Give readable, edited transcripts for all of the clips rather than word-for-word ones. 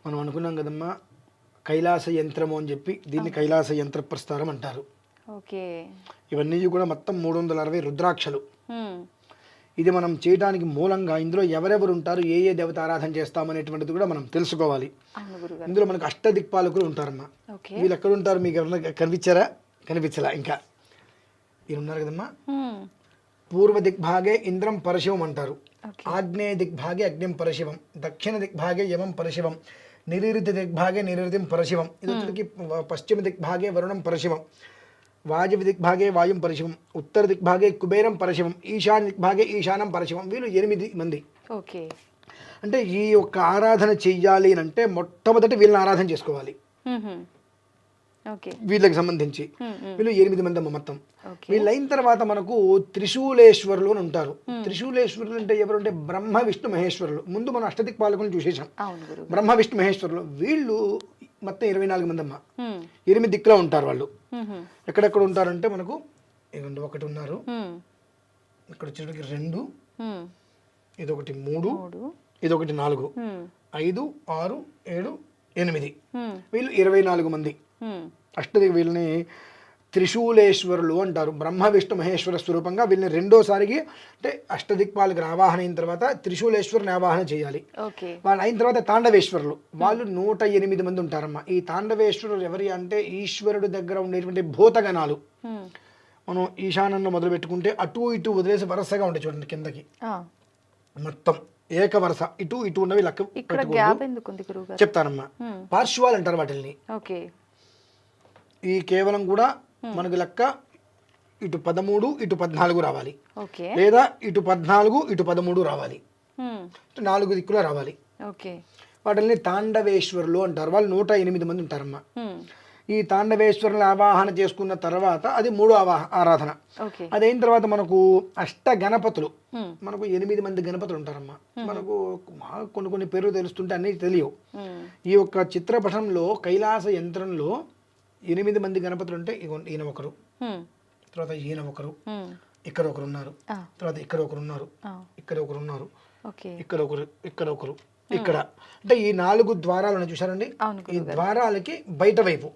మనం అనుకున్నాం కదమ్మా కైలాస యంత్రము అని చెప్పి దీన్ని కైలాస యంత్ర ప్రస్తారం అంటారు. ఓకే. ఇవన్నీ కూడా మొత్తం 360 రుద్రాక్షలు. ఇది మనం చేయడానికి మూలంగా ఇందులో ఎవరెవరు ఉంటారు, ఏ ఏ దేవత ఆరాధన చేస్తామనేటువంటిది కూడా మనం తెలుసుకోవాలి. ఇందులో మనకు అష్టదిక్పాలకులు ఉంటారమ్మా. వీళ్ళు ఎక్కడ ఉంటారు మీకు ఎవరైనా కనిపించారా? కనిపించలా ఇంకా. వీళ్ళు ఉన్నారు కదమ్మా. పూర్వ దిగ్భాగే ఇంద్రం పరశివం అంటారు, ఆగ్నేయ దిగ్భాగే అగ్నిం పరశివం, దక్షిణ దిగ్భాగే యమం పరశివం, నిరుతి దిగ్భాగే నిరుతిం పరశివం, ఇది పశ్చిమ దిగ్భాగే వరుణం పరశివం, వాయువ్య దిగ్భాగే వాయుం పరశివం, ఉత్తర దిగ్భాగే కుబేరం పరశివం, ఈశాన్య దిగ్భాగే ఈశానం పరశివం. వీళ్ళు 8 మంది. ఓకే. అంటే ఈ యొక్క ఆరాధన చెయ్యాలి అంటే మొట్టమొదటి వీళ్ళని ఆరాధన చేసుకోవాలి. వీళ్ళకి సంబంధించి వీళ్ళు 8 మంది అమ్మ మొత్తం. వీళ్ళు అయిన తర్వాత మనకు త్రిశూలేశ్వరులు అని ఉంటారు. త్రిశూలేశ్వరులు అంటే ఎవరు అంటే బ్రహ్మ విష్ణు మహేశ్వరులు. ముందు మనం అష్టదిక్పాలకులను చూసేసాం, బ్రహ్మ విష్ణు మహేశ్వరులు. వీళ్ళు మొత్తం 24 మంది అమ్మ. 8 దిక్కులో ఉంటారు వాళ్ళు. ఎక్కడెక్కడ ఉంటారంటే మనకు ఒకటి ఉన్నారు, ఇక్కడ వచ్చేటికి 2, ఇదొకటి 3, ఇదొకటి 4, 5, 6, 7, 8. వీళ్ళు 24 మంది. అష్టదిక్ వీళ్ళని త్రిశూలేశ్వరులు అంటారు. బ్రహ్మ విష్ణు మహేశ్వర స్వరూపంగా వీళ్ళని రెండోసారికి అంటే అష్టదిక్పాలకు ఆవాహన అయిన తర్వాత త్రిశూలేశ్వరుని ఆవాహన చేయాలి. వాళ్ళు అయిన తర్వాత తాండవేశ్వరులు, వాళ్ళు 108 మంది ఉంటారమ్మా. ఈ తాండవేశ్వరులు ఎవరి అంటే ఈశ్వరుడు దగ్గర ఉండేటువంటి భూతగణాలు. మనం ఈశాన్యంలో మొదలు పెట్టుకుంటే అటు ఇటు వదిలేసి వరుసగా ఉండే చూడండి కిందకి మొత్తం ఏక వరుస ఇటు ఇటు ఉన్నవి లెక్క చెప్తానమ్మా. పార్శ్వాలు అంటారు వాటిని. ఈ కేవలం కూడా మనకు లెక్క ఇటు 13 ఇటు 14 రావాలి, లేదా ఇటు 14 ఇటు 13 రావాలి, 4 దిక్కులో రావాలి. వాటిని తాండవేశ్వరులు అంటారు. వాళ్ళు 108 మంది ఉంటారమ్మా. ఈ తాండవేశ్వరుల ఆవాహన చేసుకున్న తర్వాత అది 3వ ఆరాధన. అదైన తర్వాత మనకు అష్ట గణపతులు, మనకు 8 మంది గణపతులు ఉంటారమ్మా. మనకు కొన్ని పేర్లు తెలుస్తుంటే అన్ని తెలియవు. ఈ యొక్క చిత్రపటంలో కైలాస యంత్రంలో 8 మంది గణపతులు ఉంటే ఈయన ఒకరు, తర్వాత ఈయన ఒకరు, ఇక్కడ ఒకరు ఉన్నారు, తర్వాత ఇక్కడ ఒకరు ఉన్నారు, ఇక్కడ ఒకరు ఉన్నారు, ఇక్కడ ఒకరు, ఇక్కడ ఒకరు, ఇక్కడ. అంటే ఈ 4 ద్వారాలను చూసారండి. ఈ ద్వారాలకి బయట వైపు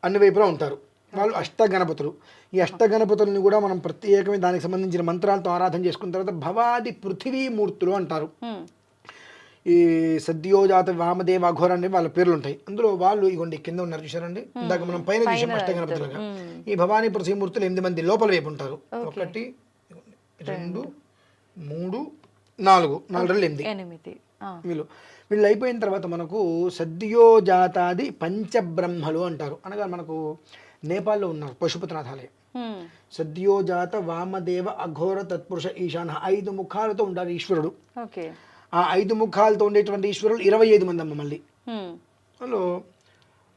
అన్ని వైపులా ఉంటారు. వాళ్ళు అష్టగణపతులు. ఈ అష్టగణపతుల్ని కూడా మనం ప్రత్యేకమైన దానికి సంబంధించిన మంత్రాలతో ఆరాధన చేసుకున్న తర్వాత భవాది పృథివీమూర్తులు అంటారు. ఈ సద్యోజాత వామదేవ అఘోర అని వాళ్ళ పేర్లు ఉంటాయి. అందులో వాళ్ళు ఇగోండి కింద ఉన్నారు చూసారండి. ఇందాక మనం పైన చూసాం అష్టగణపతులుగా. ఈ భవానీ పృథివీమూర్తులు 8 మంది లోపల వైపు ఉంటారు. 1 2 3 4 8 వీళ్ళు అయిపోయిన తర్వాత మనకు సద్యోజాతాది పంచబ్రహ్మలు అంటారు. అనగా మనకు నేపాల్లో ఉన్నారు పశుపతినాథ ఆలయం. సద్యోజాత వామదేవ అఘోర తత్పురుష ఈశాన 5 ముఖాలతో ఉంటారు ఈశ్వరుడు. ఆ 5 ముఖాలతో ఉండేటువంటి ఈశ్వరులు 25 మంది అమ్మ. మళ్ళీ అందులో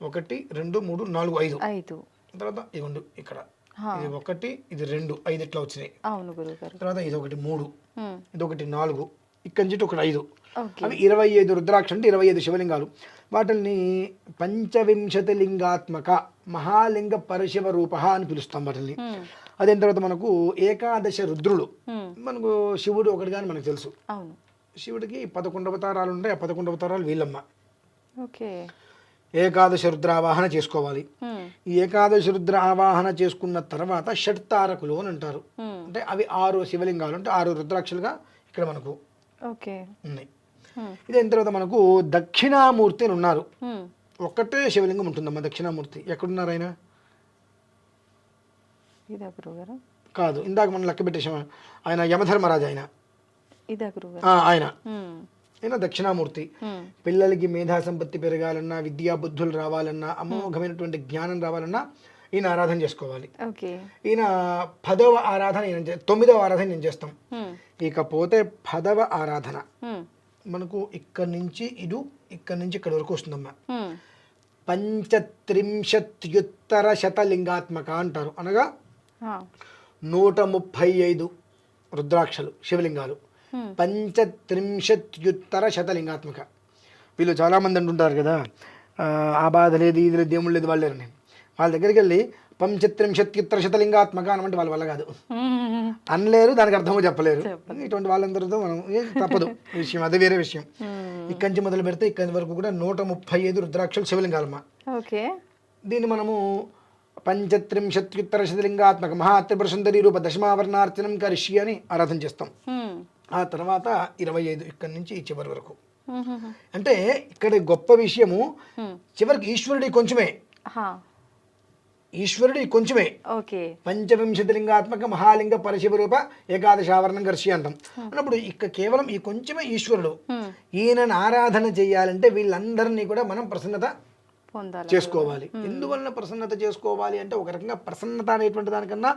1 2 3 4 5 తర్వాత ఇవ్వండి ఇక్కడ ఇది 1 ఇది 2 5 ఇట్లా వచ్చినాయి. తర్వాత ఇది 1 3 ఇది 1 4 ఇక్కడి నుంచి ఒకటి 5. అవి 25 రుద్రాక్ష అంటే 25 శివలింగాలు. వాటిని పంచవింశతి లింగాత్మక మహాలింగ పరశివ రూప అని పిలుస్తాం వాటిని. అదే తర్వాత మనకు ఏకాదశ రుద్రులు. మనకు శివుడు ఒకటి కానీ మనకు తెలుసు. శివుడికి 11 అవతారాలు ఉంటాయి. ఆ 11 అవతారాలు వీళ్ళమ్మ. ఏకాదశ రుద్ర ఆవాహన చేసుకోవాలి. ఈ ఏకాదశ రుద్ర ఆవాహన చేసుకున్న తర్వాత షట్తారకులు అని అంటారు. అంటే అవి 6 శివలింగాలు అంటే 6 రుద్రాక్షలుగా ఇక్కడ మనకు ఉన్నాయి. ఇదైన తర్వాత మనకు దక్షిణామూర్తి అని ఉన్నారు. ఒక్కటే శివలింగం ఉంటుందమ్మా దక్షిణామూర్తి. ఎక్కడున్నారు ఆయన? కాదు, ఇందాక మనం లెక్క పెట్టేసాం. ఆయన యమధర్మరాజు. ఆయన దక్షిణామూర్తి. పిల్లలకి మేధా సంపత్తి పెరగాలన్నా, విద్యా బుద్ధులు రావాలన్నా, అమోఘమైనటువంటి జ్ఞానం రావాలన్నా ఈయన ఆరాధన చేసుకోవాలి. ఈయన 10వ ఆరాధన, 9వ ఆరాధన నేను చేస్తాం. ఇకపోతే 10వ ఆరాధన మనకు ఇక్కడి నుంచి ఇక్కడి నుంచి ఇక్కడ వరకు వస్తుందమ్మా. 35 శతలింగాత్మక అంటారు. అనగా 135 రుద్రాక్షలు శివలింగాలు. 35 శతలింగాత్మక. వీళ్ళు చాలామంది అంటుంటారు కదా, ఆ బాధ లేదు ఇది లేదు దేవుళ్ళు లేదు వాళ్ళు లేరు. నేను వాళ్ళ దగ్గరికి వెళ్ళి పంచత్రింశత్యుత్తరశతలింగాత్మక అంటే వాళ్ళ వల్ల కాదు, అనలేరు, దానికి అర్థమో చెప్పలేరు. ఇటువంటి వాళ్ళందరితో మనం తప్పదు విషయం, అది వేరే విషయం. ఇక్కడి నుంచి మొదలు పెడితే ఇక్కడి వరకు కూడా 135 రుద్రాక్షలు శివలింగాలమ్మ. దీన్ని మనము పంచత్రింశత్యుత్తరశతలింగాత్మక మహాత్రిపుర సుందరి రూప దశమావరణార్చనం కరిష్య అని ఆరాధన చేస్తాం. ఆ తర్వాత 25 ఇక్కడి నుంచి ఈ చివరి వరకు. అంటే ఇక్కడ గొప్ప విషయము, చివరికి ఈశ్వరుడి కొంచెమే, ఈశ్వరుడి కొంచెమే. పంచవింశతిలింగాత్మక మహాలింగ పరశివ రూప ఏకాదశావరణం కర్షి అంటాం. అన్నప్పుడు ఇక్కడ కేవలం ఈ కొంచెమే ఈశ్వరుడు. ఈయనను ఆరాధన చేయాలంటే వీళ్ళందరినీ కూడా మనం ప్రసన్నత చేసుకోవాలి. ఎందువలన ప్రసన్నత చేసుకోవాలి అంటే, ఒక రకంగా ప్రసన్నత అనేటువంటి దానికన్నా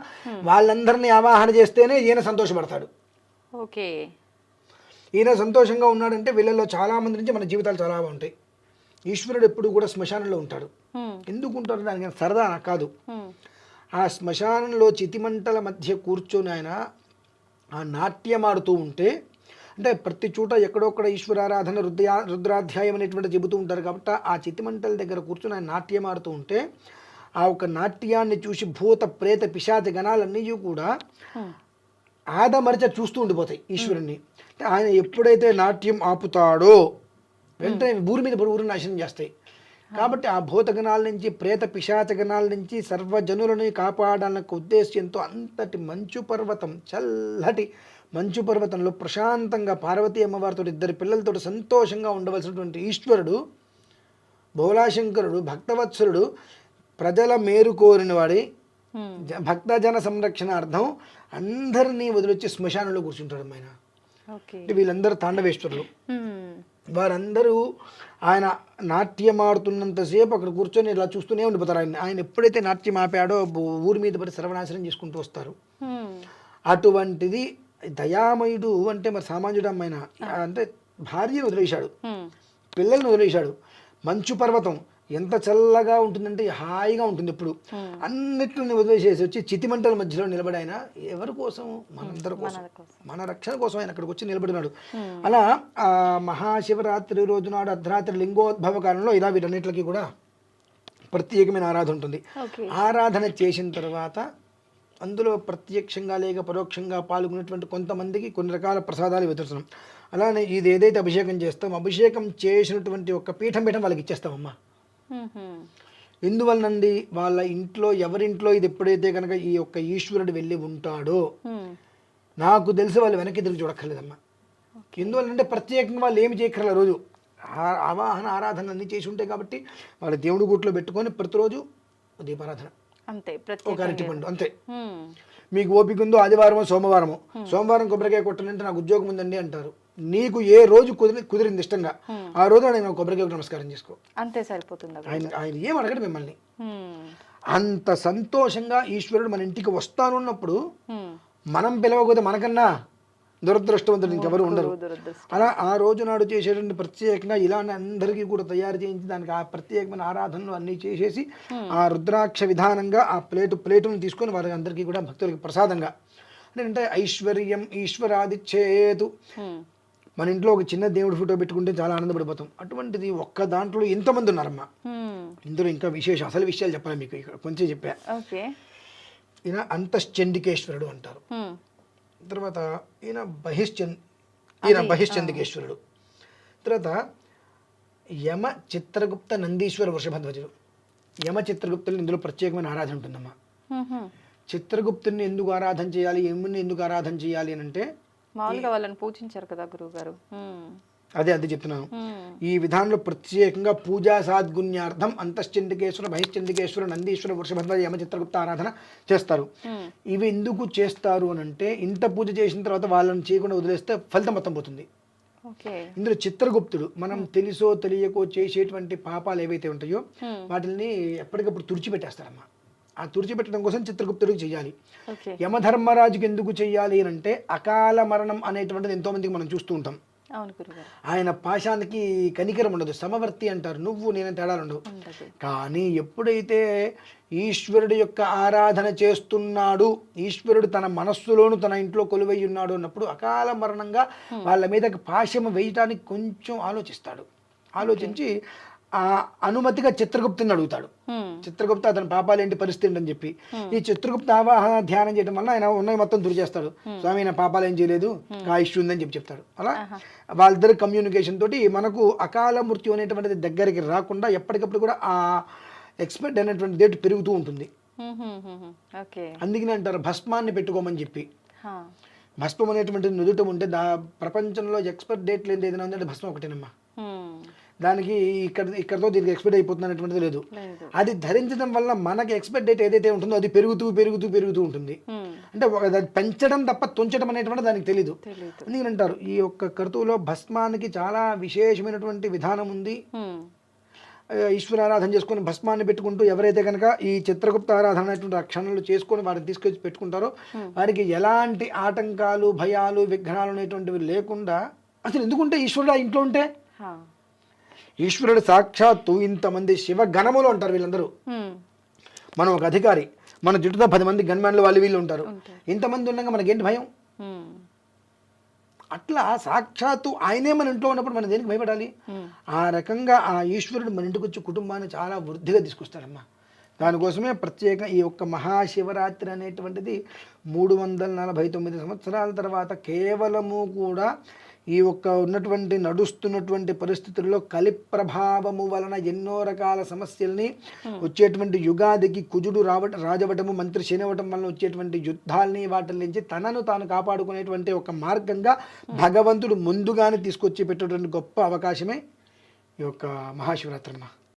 వాళ్ళందరినీ ఆవాహన చేస్తేనే ఈయన సంతోషపడతాడు. ఈయన సంతోషంగా ఉన్నాడంటే వీళ్ళలో చాలా మంది నుంచి మన జీవితాలు చాలా బాగుంటాయి. ఈశ్వరుడు ఎప్పుడు కూడా శ్మశానంలో ఉంటాడు. ఎందుకు ఉంటాడు దానికి సరదా కాదు. ఆ శ్మశానంలో చితిమంటల మధ్య కూర్చొని ఆయన ఆ నాట్యమాడుతూ ఉంటే, అంటే ప్రతి చోట ఎక్కడొక్కడ ఈశ్వరారాధన రుద్రాధ్యాయం అనేటువంటి చెబుతూ ఉంటారు కాబట్టి ఆ చితిమంటల దగ్గర కూర్చొని ఆయన నాట్యమాడుతూ ఉంటే, ఆ ఒక నాట్యాన్ని చూసి భూత ప్రేత పిశాచ గణాలన్నీ కూడా ఆదమరిచ చూస్తూ ఉండిపోతాయి ఈశ్వరుణ్ణి. ఆయన ఎప్పుడైతే నాట్యం ఆపుతాడో వెంటనే ఊరి మీద ఊరిని నాశనం చేస్తాయి. కాబట్టి ఆ భూతగణాల నుంచి ప్రేత పిశాచగణాల నుంచి సర్వజనులను కాపాడాలన్న ఉద్దేశ్యంతో అంతటి మంచు పర్వతం, చల్లటి మంచు పర్వతంలో ప్రశాంతంగా పార్వతీ అమ్మవారితో 2 పిల్లలతో సంతోషంగా ఉండవలసినటువంటి ఈశ్వరుడు భోలాశంకరుడు భక్తవత్సరుడు ప్రజల మేరు కోరిన వాడి భక్తజన సంరక్షణార్థం అందరినీ వదిలొచ్చి శ్మశానంలో కూర్చుంటాడు ఆయన. వీళ్ళందరూ తాండవేశ్వరులు. వారందరూ ఆయన నాట్యమాడుతున్నంతసేపు అక్కడ కూర్చొని ఇలా చూస్తూనే ఉండిపోతారు. ఆయన ఎప్పుడైతే నాట్యం ఆపాడో ఊరి మీద పడి సర్వనాశనం చేసుకుంటూ వస్తారు. అటువంటిది దయామయుడు అంటే మరి సామాన్యుడు అమ్మాయిన అంటే భార్యను వదిలేశాడు, పిల్లల్ని వదిలేశాడు. మంచు పర్వతం ఎంత చల్లగా ఉంటుందంటే హాయిగా ఉంటుంది. ఎప్పుడు అన్నిటిని వదిలేసేసి వచ్చి చితిమంటల మధ్యలో నిలబడి ఆయన ఎవరి కోసం? మనందరి కోసం, మన రక్షణ కోసం ఆయన అక్కడికి వచ్చి నిలబడినాడు. అలా ఆ మహాశివరాత్రి రోజు నాడు అర్ధరాత్రి లింగోద్భవ కాలంలో ఇలా వీటన్నిటికీ కూడా ప్రత్యేకమైన ఆరాధన ఉంటుంది. ఆరాధన చేసిన తర్వాత అందులో ప్రత్యక్షంగా లేక పరోక్షంగా పాల్గొనేటువంటి కొంతమందికి కొన్ని రకాల ప్రసాదాలు వితరుతున్నాం. అలానే ఇది ఏదైతే అభిషేకం చేస్తాం, అభిషేకం చేసినటువంటి ఒక పీఠం వాళ్ళకి ఇచ్చేస్తామమ్మా. ఎందువలనండి, వాళ్ళ ఇంట్లో ఎవరింట్లో ఇది ఎప్పుడైతే కనుక ఈ యొక్క ఈశ్వరుడు వెళ్ళి ఉంటాడో నాకు తెలిసి వాళ్ళు వెనక్కి తిరిగి చూడక్కర్లేదమ్మా. ఎందువల్లంటే ప్రత్యేకంగా వాళ్ళు ఏమి చేయక్కర్లేదు, రోజు ఆవాహన ఆరాధన అన్ని చేసి ఉంటాయి కాబట్టి వాళ్ళ దేవుడి గుట్లో పెట్టుకొని ప్రతిరోజు దీపారాధన అంతే, ఒక అరటిపండు అంతే. మీకు ఓపిక ఉందో ఆదివారమో సోమవారమో, సోమవారం కొబ్బరికాయ కొట్టనంటే నాకు ఉద్యోగం ఉందండి అంటారు. నీకు ఏ రోజు కుదిరింది ఇష్టంగా ఆ రోజు ఆయన కొబ్బరికాయ నమస్కారం చేసుకో, అంతే సరిపోతుంది. ఆయన ఏం అడగడు మిమ్మల్ని. అంత సంతోషంగా ఈశ్వరుడు మన ఇంటికి వస్తానున్నప్పుడు మనం పిలవకపోతే మనకన్నా దురదృష్టవంతులు ఇంకెవరు ఉండరు. అలా ఆ రోజు నాడు చేసేటువంటి ప్రత్యేకంగా ఇలానే అందరికీ కూడా తయారు చేయించి దానికి ఆ ప్రత్యేకమైన ఆరాధనలు అన్నీ చేసేసి ఆ రుద్రాక్ష విధానంగా ఆ ప్లేటును తీసుకొని వారి అందరికీ కూడా భక్తులకి ప్రసాదంగా అంటే ఐశ్వర్యం ఈశ్వరాదిచ్చేతు. మన ఇంట్లో ఒక చిన్న దేవుడి ఫోటో పెట్టుకుంటే చాలా ఆనందపడిపోతాం. అటువంటిది ఒక్క దాంట్లో ఎంతమంది ఉన్నారమ్మా. ఇందులో ఇంకా విశేషం అసలు విషయాలు చెప్పాలి మీకు, ఇక్కడ కొంచెం చెప్పా. ఈయన అంతశ్చండికేశ్వరుడు అంటారు. తర్వాత ఈయన బహిశ్చందికేశ్వరుడు. తర్వాత యమ చిత్రగుప్త నందీశ్వర వృషభధ్వజుడు. యమ చిత్రగుప్తులు ఇందులో ప్రత్యేకమైన ఆరాధన ఉంటుందమ్మా. చిత్రగుప్తుని ఎందుకు ఆరాధన చేయాలి, యముని ఎందుకు ఆరాధన చేయాలి అని అంటే మామూలుగా వాళ్ళని పూజించారు కదా గురువు గారు. అదే చెప్తున్నాను. ఈ విధానంలో ప్రత్యేకంగా పూజా సాద్గుణ్యార్థం అంతశ్చండికేశ్వర బహిశ్చండికేశ్వర నందీశ్వర వృషభధ్వజ యమ చిత్రగుప్త ఆరాధన చేస్తారు. ఇవి ఎందుకు చేస్తారు అని అంటే, ఇంత పూజ చేసిన తర్వాత వాళ్ళని చేయకుండా వదిలేస్తే ఫలితం మొత్తం పోతుంది. ఇందులో చిత్రగుప్తుడు మనం తెలుసో తెలియకో చేసేటువంటి పాపాలు ఏవైతే ఉంటాయో వాటిని ఎప్పటికప్పుడు తుడిచిపెట్టేస్తారమ్మా. ఆ తుడిచిపెట్టడం కోసం చిత్రగుప్తుడికి చెయ్యాలి. యమధర్మరాజుకి ఎందుకు చెయ్యాలి అని అంటే, అకాల మరణం అనేటువంటిది ఎంతో మందికి మనం చూస్తూ ఉంటాం. ఆయన పాశానికి కనికరం ఉండదు, సమవర్తి అంటారు, నువ్వు నేను తేడాలు ఉండవు. కానీ ఎప్పుడైతే ఈశ్వరుడు యొక్క ఆరాధన చేస్తున్నాడు, ఈశ్వరుడు తన మనస్సులోను తన ఇంట్లో కొలువై ఉన్నాడు అన్నప్పుడు అకాల మరణంగా వాళ్ళ మీదకి పాశం వేయటానికి కొంచెం ఆలోచిస్తాడు. ఆలోచించి ఆ అనుమతిగా చిత్రగుప్తుని అడుగుతాడు. చిత్రగుప్త అతని పాపాలు ఏంటి, పరిస్థితి ఏంటని చెప్పి ఈ చిత్రగుప్త ఆవాహన ధ్యానం చేయడం వల్ల ఆయన ఉన్నవి మొత్తం దురి చేస్తాడు. స్వామి నా పాపాలు ఏం చేయలేదు, ఆ ఇష్యూ ఉందని చెప్తాడు. అలా వాళ్ళిద్దరు కమ్యూనికేషన్ తోటి మనకు అకాల మృత్యు అనేటువంటిది దగ్గరికి రాకుండా ఎప్పటికప్పుడు కూడా ఆ ఎక్స్పెక్ట్ అనేటువంటి డేట్ పెరుగుతూ ఉంటుంది. అందుకనే అంటారు భస్మాన్ని పెట్టుకోమని చెప్పి. భస్మం అనేటువంటి నుదుట ఉంటే ప్రపంచంలో ఎక్స్పైర్ డేట్ లేదు ఏదైనా ఉందంటే భస్మం ఒకటేనమ్మా. దానికి ఇక్కడతో దీనికి ఎక్స్పైర్ అయిపోతుంది అనేటువంటిది లేదు. అది ధరించడం వల్ల మనకి ఎక్స్పైర్ డేట్ ఏదైతే ఉంటుందో అది పెరుగుతూ పెరుగుతూ పెరుగుతూ ఉంటుంది. అంటే అది పెంచడం తప్ప తుంచడం అనేటువంటిది దానికి తెలీదు. అందుకని అంటారు ఈ యొక్క కర్తువులో భస్మానికి చాలా విశేషమైనటువంటి విధానం ఉంది. ఈశ్వరారాధన చేసుకొని భస్మాన్ని పెట్టుకుంటూ ఎవరైతే కనుక ఈ చిత్రగుప్త ఆరాధన అనేటువంటి అక్షరాలు చేసుకొని వారిని తీసుకొచ్చి పెట్టుకుంటారో వారికి ఎలాంటి ఆటంకాలు, భయాలు, విఘ్నాలు అనేటువంటివి లేకుండా, అసలు ఎందుకుంటే ఈశ్వరుడు ఆ ఇంట్లో ఉంటే, ఈశ్వరుడు సాక్షాత్తు ఇంతమంది శివ గణములు ఉంటారు వీళ్ళందరూ. మనం ఒక అధికారి, మన చుట్టూ 10 మంది గన్మ్యాన్లు వాళ్ళు వీళ్ళు ఉంటారు. ఇంతమంది ఉండగా మనకేంటి భయం? అట్లా సాక్షాత్తు ఆయనే మన ఇంట్లో ఉన్నప్పుడు మనం దేనికి భయపడాలి? ఆ రకంగా ఆ ఈశ్వరుడు మన ఇంటికి వచ్చి కుటుంబాన్ని చాలా వృద్ధిగా తీసుకొస్తాడమ్మా. దానికోసమే ప్రత్యేక ఈ యొక్క మహాశివరాత్రి అనేటువంటిది 349 సంవత్సరాల తర్వాత కేవలము కూడా ఈ యొక్క ఉన్నటువంటి నడుస్తున్నటువంటి పరిస్థితుల్లో కలి ప్రభావము వలన ఎన్నో రకాల సమస్యల్ని వచ్చేటువంటి యుగాదికి కుజుడు రాజవటము, మంత్రి శనివటం వలన వచ్చేటువంటి యుద్ధాలని వాటి నుంచి తనను తాను కాపాడుకునేటువంటి ఒక మార్గంగా భగవంతుడు ముందుగానే తీసుకొచ్చి పెట్టేటువంటి గొప్ప అవకాశమే ఈ యొక్క మహాశివరాత్రి అమ్మ.